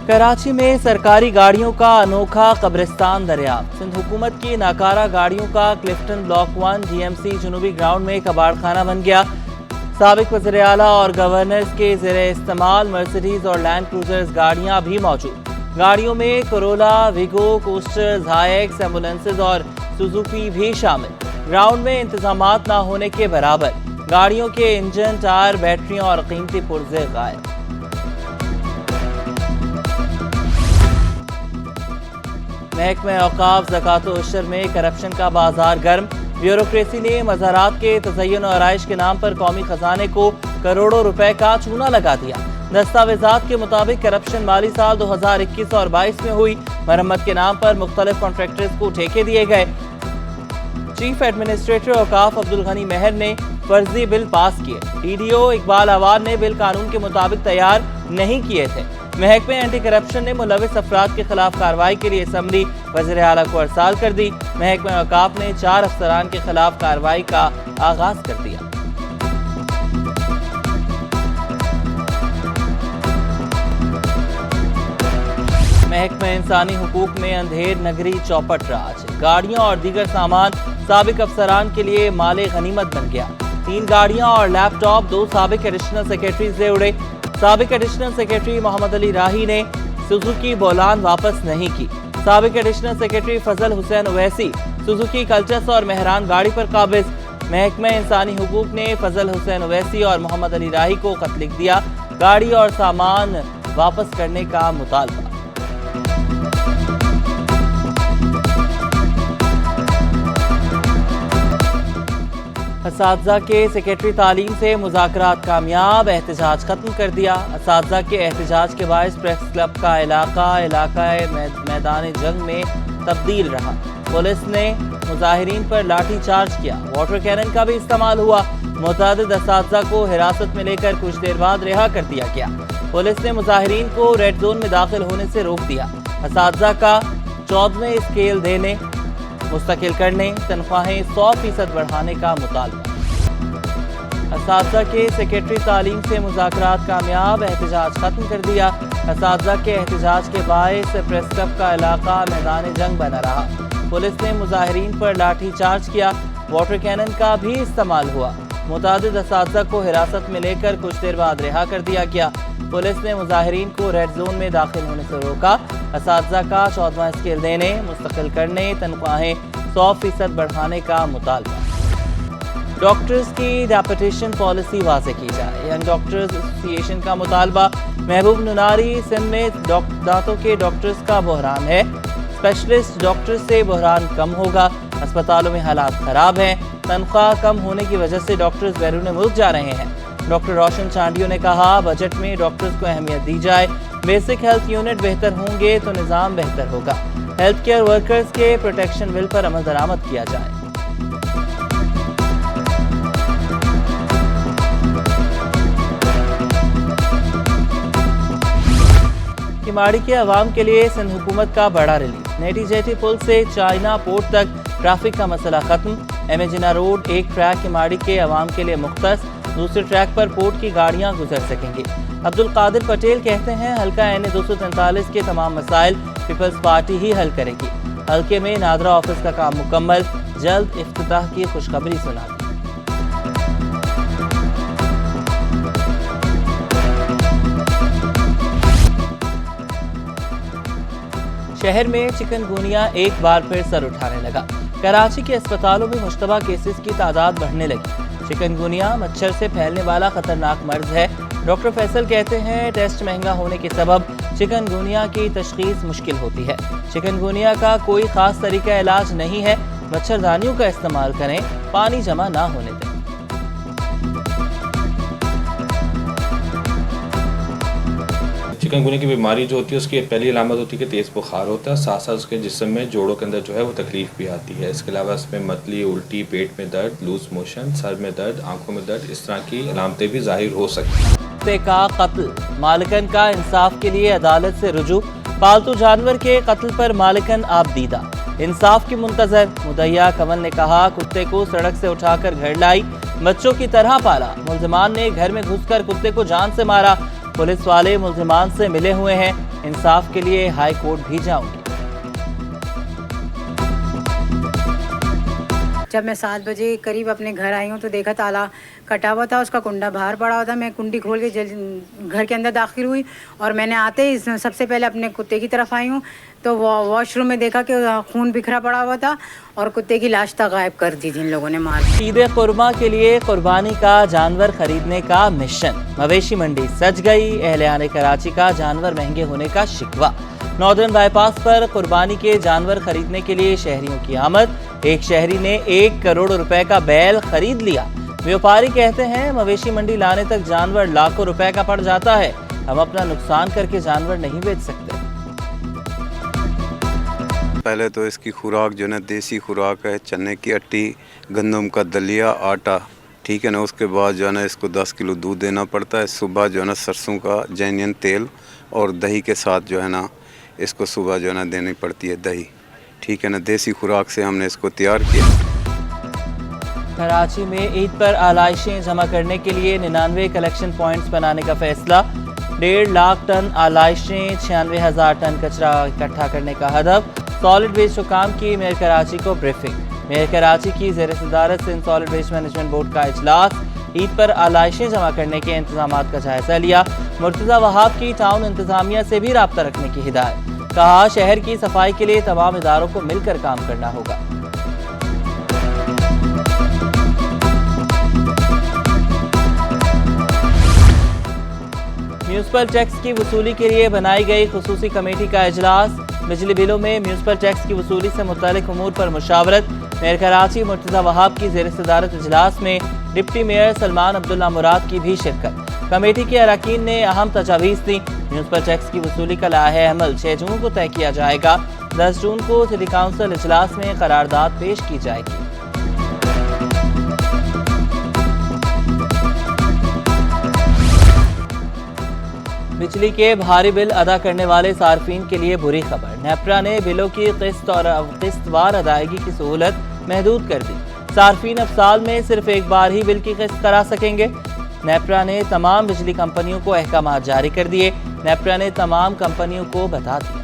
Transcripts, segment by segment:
कराची में सरकारी गाड़ियों का अनोखा कब्रिस्तान दरियाफ्त। सिंध हुकूमत की नाकारा गाड़ियों का क्लिफ्टन ब्लॉक 1 GMC जुनूबी ग्राउंड में कबाड़खाना बन गया। साबिक वज़ीर आला और गवर्नर्स के ज़ेरे इस्तेमाल मर्सिडीज और लैंड क्रूजर्स गाड़ियां भी मौजूद। गाड़ियों में कोरोला, विगो, कोस्टर्स, हाईएक्स, एम्बुलेंसेज और सुजुकी भी शामिल। ग्राउंड में इंतजामात ना होने के बराबर। गाड़ियों के इंजन, टायर, बैटरियां और कीमती पुर्जे गायब। महकमे औकाफ ज़कात व उशर में करप्शन का बाजार गर्म। ब्यूरोक्रेसी ने मज़ारात के तज़य्युन और आराइश के नाम पर कौमी खजाने को करोड़ों रुपए का चूना लगा दिया। दस्तावेजात के मुताबिक करप्शन माली साल 2021 और 22 में हुई। मरम्मत के नाम पर मुख्तलिफ कॉन्ट्रैक्टर्स को ठेके दिए गए। चीफ एडमिनिस्ट्रेटर औकाफ अब्दुल गनी मेहर ने फर्जी बिल पास किए। DDO इकबाल आवार ने बिल कानून के मुताबिक तैयार नहीं किए थे। महकमे एंटी करप्शन ने मुलविस अफराद के खिलाफ कार्रवाई के लिए असम्बली वज़ीर आला को अरसाल कर दी। महकमे औकाफ ने 4 अफसरान के खिलाफ कार्रवाई का आगाज कर दिया। महकमे इंसानी हुकूक में अंधेर नगरी चौपट राज। गाड़ियां और दीगर सामान साबिक अफसरान के लिए माले गनीमत बन गया। 3 गाड़ियां और लैपटॉप 2 साबिक एडिशनल सेक्रेटरी से उड़े। साबिक एडिशनल सेक्रेटरी मोहम्मद अली राही ने सुजुकी बोलान वापस नहीं की। साबिक एडिशनल सेक्रेटरी फजल हुसैन ओवैसी सुजुकी कल्चस और मेहरान गाड़ी पर काबिज। महकमे इंसानी हुकूक ने फजल हुसैन ओवैसी और मोहम्मद अली राही को खत लिख दिया। गाड़ी और सामान वापस करने का मुतालबा। असातिज़ा के सेक्रेटरी तालीम से मुज़ाकरात कामयाब। एहतजाज खत्म कर दिया। असातिज़ा के एहतजाज के बायस प्रेस क्लब का इलाकाए मैदान जंग में तब्दील रहा। पुलिस ने मुजाहिरीन पर लाठी चार्ज किया। वाटर कैनन का भी इस्तेमाल हुआ। मुतअद्दिद असातिज़ा को हिरासत में लेकर कुछ देर बाद रिहा कर दिया गया। पुलिस ने मुजाहिरीन को रेड जोन में दाखिल होने से रोक दिया। असातिज़ा का 14वें स्केल देने, मुस्तकिल करने, तनख्वाहें 100% बढ़ाने का मुतालबा। असातिज़ा के सेक्रेटरी तालीम से मुज़ाकरात कामयाब। एहतजाज खत्म कर दिया। असातिज़ा के एहतजाज के बायस प्रेस क्लब का इलाका मैदान जंग बना रहा। पुलिस ने मुजाहिरीन पर लाठी चार्ज किया। वाटर कैनन का भी इस्तेमाल हुआ। मुतअद्दिद असातिज़ा को हिरासत में लेकर कुछ देर बाद रिहा कर दिया गया। पुलिस ने मुजाहिरीन को रेड जोन में दाखिल होने से रोका। असातिज़ा का 14वां स्केल देने, मुस्तकिल करने, तनख्वाहें 100% बढ़ाने का मुतालबा। डॉक्टर्स की डेपुटेशन पॉलिसी वाज़ेह की जाए। यंग डॉक्टर्स एसोसिएशन का मुतालबा। महबूब नुनारी, सिंध में दांतों के डॉक्टर्स का बहरान है। स्पेशलिस्ट डॉक्टर्स से बहरान कम होगा। अस्पतालों में हालात खराब हैं। तनख्वाह कम होने की वजह से डॉक्टर्स बैरून मुल्क जा रहे हैं। डॉक्टर रोशन चांडियो ने कहा, बजट में डॉक्टर्स को अहमियत दी जाए। बेसिक हेल्थ यूनिट बेहतर होंगे तो निज़ाम बेहतर होगा। हेल्थ केयर वर्कर्स के प्रोटेक्शन बिल पर अमल दरामद किया जाए। किमाड़ी के अवाम के लिए सिंध हुकूमत का बड़ा रिलीफ। नेटी जेटी पुल से चाइना पोर्ट तक ट्रैफिक का मसला खत्म। एम जिना रोड एक ट्रैक किमाड़ी के अवाम के लिए मुख्तस। दूसरे ट्रैक पर पोर्ट की गाड़ियां गुजर सकेंगी। अब्दुल कादिर पटेल कहते हैं, हल्का NA 243 के तमाम मसाइल पीपल्स पार्टी ही हल करेगी। हल्के में नादरा ऑफिस का काम मुकम्मल। जल्द इफ्तिताह की खुशखबरी सुना दी। शहर में चिकनगुनिया एक बार फिर सर उठाने लगा। कराची के अस्पतालों में मुश्तबा केसेस की तादाद बढ़ने लगी। चिकनगुनिया मच्छर से फैलने वाला खतरनाक मर्ज है। डॉक्टर फैसल कहते हैं, टेस्ट महंगा होने के सबब चिकनगुनिया की तशखीस मुश्किल होती है। चिकनगुनिया का कोई खास तरीका इलाज नहीं है। मच्छरदानियों का इस्तेमाल करें, पानी जमा ना होने दें। चिकनगुनिया की बीमारी जो होती है उसकी पहली अलामत होती है कि तेज़ बुखार होता है। साथ साथ उसके जिस्म में जोड़ों के अंदर जो है वो तकलीफ भी आती है। इसके अलावा इसमें मतली, उल्टी, पेट में दर्द, लूज मोशन, सर में दर्द, आंखों में दर्द, इस तरह की अलामतें भी जाहिर हो सकती हैं। कुत्ते का कत्ल, मालिकन का इंसाफ के लिए अदालत से रुजू। पालतू जानवर के कत्ल पर मालिकन आबदीदा, इंसाफ की मुंतजर। मुदैया कमल ने कहा, कुत्ते को सड़क से उठाकर घर लाई, बच्चों की तरह पाला। मुल्जिमान ने घर में घुसकर कुत्ते को जान से मारा। पुलिस वाले मुल्जिमान से मिले हुए हैं। इंसाफ के लिए हाई कोर्ट भी जाऊंगी। जब मैं 7 बजे करीब अपने घर आई हूँ तो देखा ताला कटा हुआ था, उसका कुंडा बाहर पड़ा हुआ था। मैं कुंडी खोल के घर के अंदर दाखिल हुई और मैंने आते ही सबसे पहले अपने कुत्ते की तरफ आई हूँ तो वॉशरूम में देखा कि खून बिखरा पड़ा हुआ था और कुत्ते की लाश तक गायब कर दी जिन लोगों ने मार। ईद कुर्मा के लिए कुर्बानी का जानवर खरीदने का मिशन, मवेशी मंडी सज गई। अहले कराची का जानवर महंगे होने का शिकवा। नॉर्दर्न बाईपास पर कुर्बानी के जानवर खरीदने के लिए शहरियों की आमद। एक शहरी ने 1 करोड़ रुपए का बैल खरीद लिया। व्यापारी कहते हैं मवेशी मंडी लाने तक जानवर लाखों रुपए का पड़ जाता है, हम अपना नुकसान करके जानवर नहीं बेच सकते। पहले तो इसकी खुराक जो है ना देसी खुराक है, चने की अट्टी, गंदम का दलिया, आटा, ठीक है ना। उसके बाद जो है ना इसको 10 किलो दूध देना पड़ता है। सुबह जो है ना सरसों का जैनियन तेल और दही के साथ जो है ना इसको सुबह जो है ना देनी पड़ती है दही, ठीक है ना। देसी खुराक से हमने इसको तैयार किया। कराची में ईद पर आलाइशें जमा करने के लिए 99 कलेक्शन पॉइंट्स बनाने का फैसला। 1.5 लाख टन आलाइशें, 96,000 टन कचरा इकट्ठा करने का हदफ। सॉलिड वेस्ट हुकाम की मेयर कराची को ब्रीफिंग। मेयर कराची की ज़ेर सदारत Sindh solid waste management board का इजलास। ईद पर आलाइशें जमा करने के इंतजामात का जायजा लिया। मुर्तज़ा वहाब की टाउन इंतजामिया से भी राब्ता रखने की हिदायत। कहा शहर की सफाई के लिए तमाम इदारों को मिलकर काम करना होगा। म्यूनिसिपल टैक्स की वसूली के लिए बनाई गई खुसूसी कमेटी का इजलास। बिजली बिलों में म्यूनिसिपल टैक्स की वसूली से मुतालिक उमूर पर मुशावरत। मेयर कराची मुर्तज़ा वहाब की ज़ेर सदारत इजलास में डिप्टी मेयर सलमान अब्दुल्ला मुराद की भी शिरकत। कमेटी के अरकान ने अहम तजावीज़ दी। म्यूनिसिपल टैक्स की वसूली का लाहे अमल 6 जून को तय किया जाएगा। 10 जून को सिटी काउंसिल इजलास में करारदाद पेश की जाएगी। बिजली के भारी बिल अदा करने वाले सार्फिन के लिए बुरी खबर। नेपरा ने बिलों की किस्तवार अदायगी की सहूलत महदूद कर दी। सार्फिन अब साल में सिर्फ एक बार ही बिल की किस्त करा सकेंगे। नेपरा ने तमाम बिजली कंपनियों को अहकाम जारी कर दिए। नेपरा ने तमाम कंपनियों को बता दिया।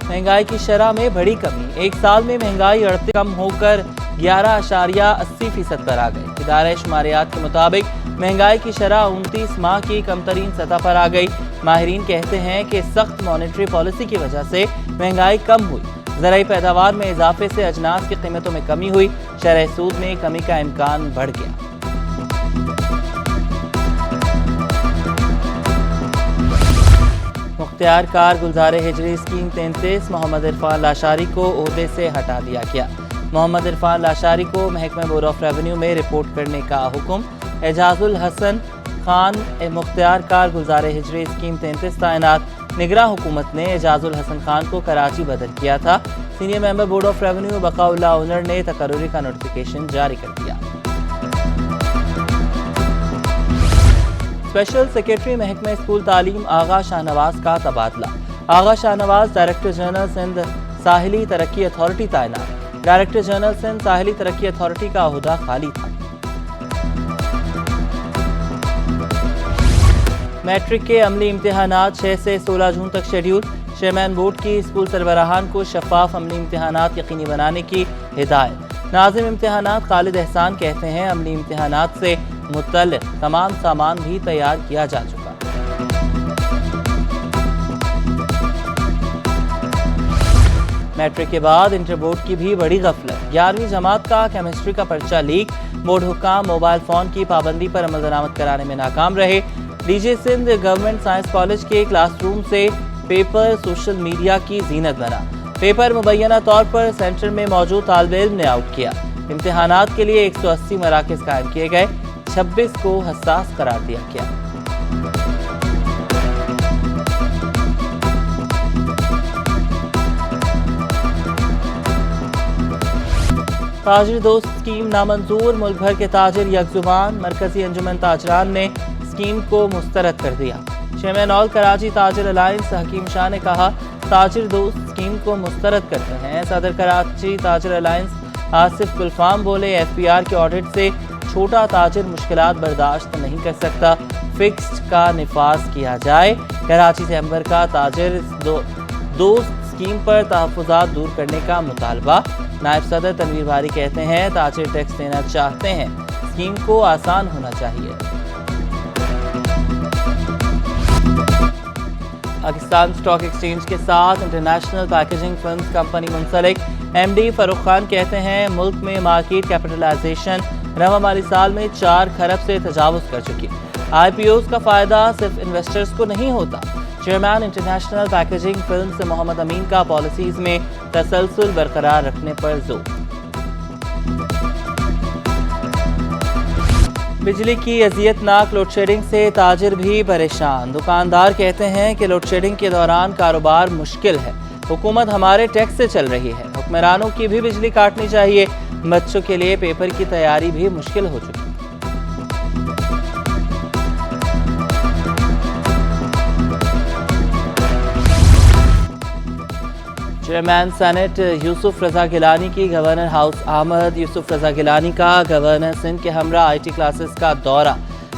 महंगाई की शरह में बड़ी कमी। एक साल में महंगाई 38 कम होकर 11.80% पर आ गई। इदारे शुमारियात के मुताबिक महंगाई की शरह 29 माह की कमतरीन सतह पर आ गई। माहिरीन कहते हैं कि सख्त मॉनेटरी पॉलिसी की वजह से महंगाई कम हुई। ज़राई पैदावार में इजाफे से अजनास की कीमतों में कमी हुई। शरह सूद में कमी का इम्कान बढ़ गया। मुख्तियार कार गुलजार हिजरी स्कीम 33 मोहम्मद इरफान लाशारी को ओहदे से हटा दिया गया। मोहम्मद इरफान लाशारी को महकमा बोर्ड ऑफ रेवेन्यू में रिपोर्ट करने का हुक्म। एजाजुल हसन खान मुख्तियार कार गुलजार हिजरी स्कीम 33 तैनात। निगरां हुकूमत ने एजाजुल हसन खान को कराची बदल किया था। Senior member board of revenue Baqaullah Unar ने तकर्री का नोटिफिकेशन जारी कर दिया। स्पेशल सेक्रेटरी महकमा स्कूल तालीम आगा शाहनवाज का तबादला। आगा शाहनवाज डायरेक्टर जनरल सिंध साहिली तरक्की अथॉरिटी तैनात। डायरेक्टर जनरल सिंध साहिली तरक्की अथॉरिटी का ओहदा खाली था। मैट्रिक के अमली इम्तिहानात 6 से 16 जून तक शेड्यूल। चेयरमैन बोर्ड की स्कूल सरबराहान को शफाफ अमली इम्तिहानात यकीनी बनाने की हिदायत। नाज़िम इम्तिहानात खालिद एहसान कहते हैं अमली इम्तिहानात से मुतल्लिक़ तमाम सामान भी तैयार किया जा चुका। मैट्रिक के बाद इंटर बोर्ड की भी बड़ी गफलत। 11वीं जमात का केमिस्ट्री का पर्चा लीक। बोर्ड हुक्काम मोबाइल फोन की पाबंदी पर अमल दरामद कराने में नाकाम रहे। DJ Sindh government science college के क्लासरूम से पेपर सोशल मीडिया की जीनत बना। पेपर मुबैना तौर पर सेंटर में मौजूद तालिब इल्म ने आउट किया। इम्तिहानात के लिए 180 मराकज़ कायम किए गए। 26 को हसास करार दिया गया। ताजिर दोस्त स्कीम नामंजूर। मुल्क भर के ताजिर यकजुबान। मरकजी अंजुमन ताजरान ने स्कीम को मुस्तरद कर दिया। चेयरमैन ऑल कराची ताजिर अलायंस हकीम शाह ने कहा ताजिर दोस्त स्कीम को मुस्तरद करते हैं। सदर कराची ताजिर अलायंस आसिफ गुलफाम बोले FPR के ऑडिट से छोटा ताजिर मुश्किलात बर्दाश्त नहीं कर सकता, फिक्स्ड का निफाज किया जाए। कराची चैम्बर का ताजिर दो स्कीम पर तहफ़्फ़ुज़ात दूर करने का मुतालबा। नायब सदर तनवीर बारी कहते हैं ताजिर टैक्स देना चाहते हैं, स्कीम को आसान होना चाहिए। पाकिस्तान स्टॉक एक्सचेंज के साथ इंटरनेशनल पैकेजिंग फिल्म्स कंपनी मुंसलिक। एमडी फरूख खान कहते हैं मुल्क में मार्केट कैपिटलाइजेशन रवा माली साल में 4 खरब से तजावुज़ कर चुकी। IPOs का फ़ायदा सिर्फ इन्वेस्टर्स को नहीं होता। चेयरमैन इंटरनेशनल पैकेजिंग फिल्म से मोहम्मद अमीन का पॉलिसीज़ में तसलसल बरकरार रखने पर जोर। बिजली की अजियतनाक लोड शेडिंग से ताजिर भी परेशान। दुकानदार कहते हैं कि लोड शेडिंग के दौरान कारोबार मुश्किल है। हुकूमत हमारे टैक्स से चल रही है, हुक्मरानों की भी बिजली काटनी चाहिए। बच्चों के लिए पेपर की तैयारी भी मुश्किल हो चुकी। चेयरमैन सेनेट यूसुफ रजा गिलानी की गवर्नर हाउस आमद। यूसुफ रजा गिलानी का गवर्नर सिंध के हमरा IT क्लासेस का दौरा।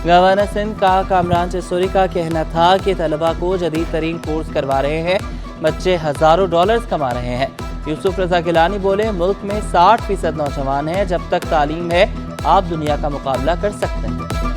गवर्नर सिंध का कामरान चिसोरी का कहना था कि तलबा को जदीद तरीन कोर्स करवा रहे हैं, बच्चे हज़ारों डॉलर्स कमा रहे हैं। यूसुफ रजा गिलानी बोले मुल्क में 60% नौजवान हैं, जब तक तालीम है आप दुनिया का मुकाबला कर सकते हैं।